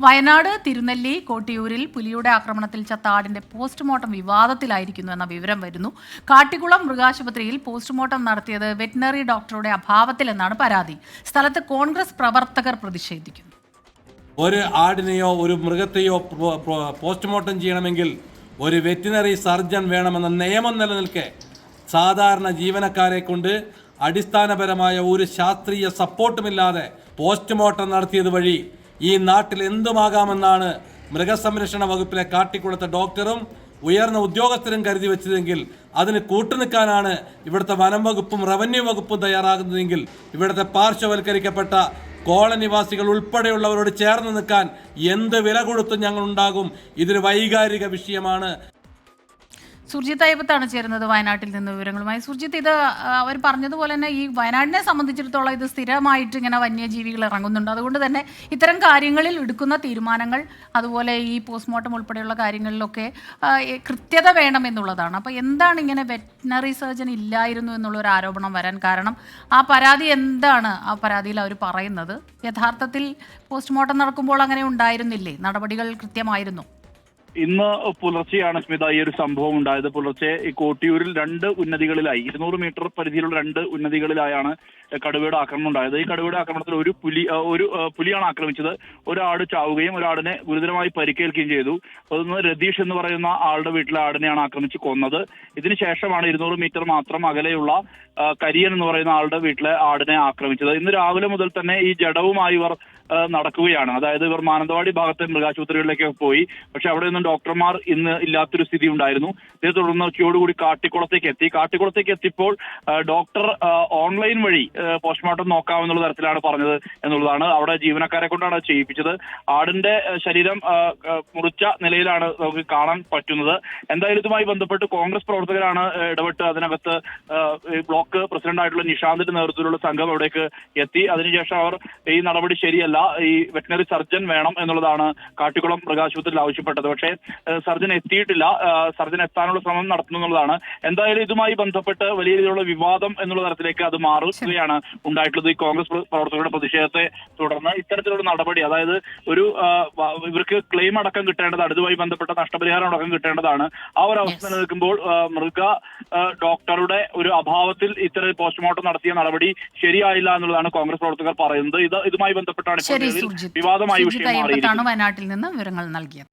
വയനാട് തിരുനെല്ലി കോട്ടിയൂരിൽ പുലിയുടെ ആക്രമണത്തിൽ ചത്ത ആടിന്റെ പോസ്റ്റ്മോർട്ടം വിവാദത്തിലായിരിക്കുന്നു എന്ന വിവരം വരുന്നു. കാട്ടിക്കുളം മൃഗാശുപത്രിയിൽ പോസ്റ്റ്മോർട്ടം നടത്തിയത് വെറ്റിനറി ഡോക്ടറുടെ അഭാവത്തിലെന്നാണ് പരാതി. സ്ഥലത്ത് കോൺഗ്രസ് പ്രവർത്തകർ പ്രതിഷേധിക്കുന്നു. ഒരു ആടിനെയോ ഒരു മൃഗത്തെയോ പോസ്റ്റ്മോർട്ടം ചെയ്യണമെങ്കിൽ ഒരു വെറ്റിനറി സർജൻ വേണമെന്ന നിയമം നിലനിൽക്കെ സാധാരണ ജീവനക്കാരെ കൊണ്ട് അടിസ്ഥാനപരമായ ഒരു ശാസ്ത്രീയ സപ്പോർട്ടുമില്ലാതെ പോസ്റ്റ്മോർട്ടം നടത്തിയത് വഴി ഈ നാട്ടിൽ എന്തുമാകാമെന്നാണ് മൃഗസംരക്ഷണ വകുപ്പിലെ കാട്ടിക്കുളത്തെ ഡോക്ടറും ഉയർന്ന ഉദ്യോഗസ്ഥരും കരുതി വെച്ചതെങ്കിൽ അതിന് കൂട്ടുനിൽക്കാനാണ് ഇവിടുത്തെ വനം വകുപ്പും റവന്യൂ വകുപ്പും തയ്യാറാകുന്നതെങ്കിൽ ഇവിടുത്തെ പാർശ്വവൽക്കരിക്കപ്പെട്ട കോളനിവാസികൾ ഉൾപ്പെടെയുള്ളവരോട് ചേർന്ന് നിൽക്കാൻ എന്ത് വില കൊടുത്തും ഞങ്ങൾ ഉണ്ടാകും. ഇതൊരു വൈകാരിക വിഷയമാണ്. സുർജിത്ത് അയ്യപ്പത്താണ് ചേരുന്നത് വയനാട്ടിൽ നിന്ന് വിവരങ്ങളുമായി. സുർജിത്ത്, ഇത് അവർ പറഞ്ഞതുപോലെ തന്നെ ഈ വയനാടിനെ സംബന്ധിച്ചിടത്തോളം ഇത് സ്ഥിരമായിട്ട് ഇങ്ങനെ വന്യജീവികൾ ഇറങ്ങുന്നുണ്ട്. അതുകൊണ്ട് തന്നെ ഇത്തരം കാര്യങ്ങളിൽ എടുക്കുന്ന തീരുമാനങ്ങൾ, അതുപോലെ ഈ പോസ്റ്റ്മോർട്ടം ഉൾപ്പെടെയുള്ള കാര്യങ്ങളിലൊക്കെ കൃത്യത വേണമെന്നുള്ളതാണ്. അപ്പോൾ എന്താണ് ഇങ്ങനെ വെറ്റിനറി സർജൻ ഇല്ലായിരുന്നു എന്നുള്ളൊരു ആരോപണം വരാൻ കാരണം? ആ പരാതി എന്താണ്? ആ പരാതിയിൽ അവർ പറയുന്നത് യഥാർത്ഥത്തിൽ പോസ്റ്റ്മോർട്ടം നടക്കുമ്പോൾ അങ്ങനെ ഉണ്ടായിരുന്നില്ലേ? നടപടികൾ കൃത്യമായിരുന്നു? ഇന്ന് പുലർച്ചെയാണ് സ്മിത ഈ ഒരു സംഭവം ഉണ്ടായത്. പുലർച്ചെ ഈ കോട്ടിയൂരിൽ 2 ഉന്നതികളിലായി 200 മീറ്റർ പരിധിയിലുള്ള 2 ഉന്നതികളിലായാണ് കടുവയുടെ ആക്രമണം ഉണ്ടായത്. ഈ കടുവയുടെ ആക്രമണത്തിൽ ഒരു പുലിയാണ് ആക്രമിച്ചത്. ഒരാട് ചാവുകയും ഒരാടിനെ ഗുരുതരമായി പരിക്കേൽക്കുകയും ചെയ്തു. അതൊന്ന് രതീഷ് എന്ന് പറയുന്ന ആളുടെ വീട്ടിലെ ആടിനെയാണ് ആക്രമിച്ച് കൊന്നത്. ഇതിനുശേഷമാണ് 200 മീറ്റർ മാത്രം അകലെയുള്ള കരിയൻ എന്ന് പറയുന്ന ആളുടെ വീട്ടിലെ ആടിനെ ആക്രമിച്ചത്. ഇന്ന് രാവിലെ മുതൽ തന്നെ ഈ ജഡവുമായി ഇവർ നടക്കുകയാണ്. അതായത് ഇവർ മാനന്തവാടി ഭാഗത്തെ മൃഗാശുപത്രികളിലേക്ക് പോയി. പക്ഷെ അവിടെ നിന്നും ഡോക്ടർമാർ ഇന്ന് ഇല്ലാത്തൊരു സ്ഥിതി ഉണ്ടായിരുന്നു. ഇതേ തുടർന്ന് ഉച്ചയോടുകൂടി കാട്ടിക്കുളത്തേക്ക് എത്തിയപ്പോൾ ഡോക്ടർ ഓൺലൈൻ വഴി പോസ്റ്റ്മോർട്ടം നോക്കാമെന്നുള്ള തരത്തിലാണ് പറഞ്ഞത് എന്നുള്ളതാണ്. അവിടെ ജീവനക്കാരെ കൊണ്ടാണ് ചെയ്യിപ്പിച്ചത്. ആടിന്റെ ശരീരം മുറിച്ച നിലയിലാണ് നമുക്ക് കാണാൻ പറ്റുന്നത്. എന്തായാലും ഇതുമായി ബന്ധപ്പെട്ട് കോൺഗ്രസ് പ്രവർത്തകരാണ് ഇടപെട്ട് അതിനകത്ത് ബ്ലോക്ക് പ്രസിഡന്റായിട്ടുള്ള നിഷാന്തിന്റെ നേതൃത്വത്തിലുള്ള സംഘം അവിടേക്ക് എത്തി. അതിനുശേഷം അവർ ഈ നടപടി ശരിയല്ല, ഈ വെറ്റിനറി സർജൻ വേണം എന്നുള്ളതാണ് കാട്ടിക്കുളം മൃഗാശുപത്രിയിൽ ആവശ്യപ്പെട്ടത്. പക്ഷേ സർജൻ എത്തിയിട്ടില്ല. സർജൻ എത്താനുള്ള ശ്രമം നടത്തുന്നതാണ്. എന്തായാലും ഇതുമായി ബന്ധപ്പെട്ട് വലിയ രീതിയിലുള്ള വിവാദം എന്നുള്ള തരത്തിലേക്ക് അത് മാറുകയാണ് ഉണ്ടായിട്ടുള്ളത്. ഈ കോൺഗ്രസ് പ്രവർത്തകരുടെ പ്രതിഷേധത്തെ തുടർന്ന് ഇത്തരത്തിലുള്ള നടപടി, അതായത് ഒരു ഇവർക്ക് ക്ലെയിം അടക്കം കിട്ടേണ്ടതാണ്, ഇതുമായി ബന്ധപ്പെട്ട നഷ്ടപരിഹാരം അടക്കം കിട്ടേണ്ടതാണ്. ആ ഒരു അവസ്ഥ നിലനിൽക്കുമ്പോൾ മൃഗ ഡോക്ടറുടെ ഒരു അഭാവത്തിൽ ഇത്തരം പോസ്റ്റ്മോർട്ടം നടത്തിയ നടപടി ശരിയായില്ല എന്നുള്ളതാണ് കോൺഗ്രസ് പ്രവർത്തകർ പറയുന്നത്. ഇതുമായി ബന്ധപ്പെട്ടാണ് വിവാദമായ വിഷയം മാറിയിരിക്കുന്നത്. വയനാട്ടിൽ നിന്ന് വിവരങ്ങൾ നൽകിയത്.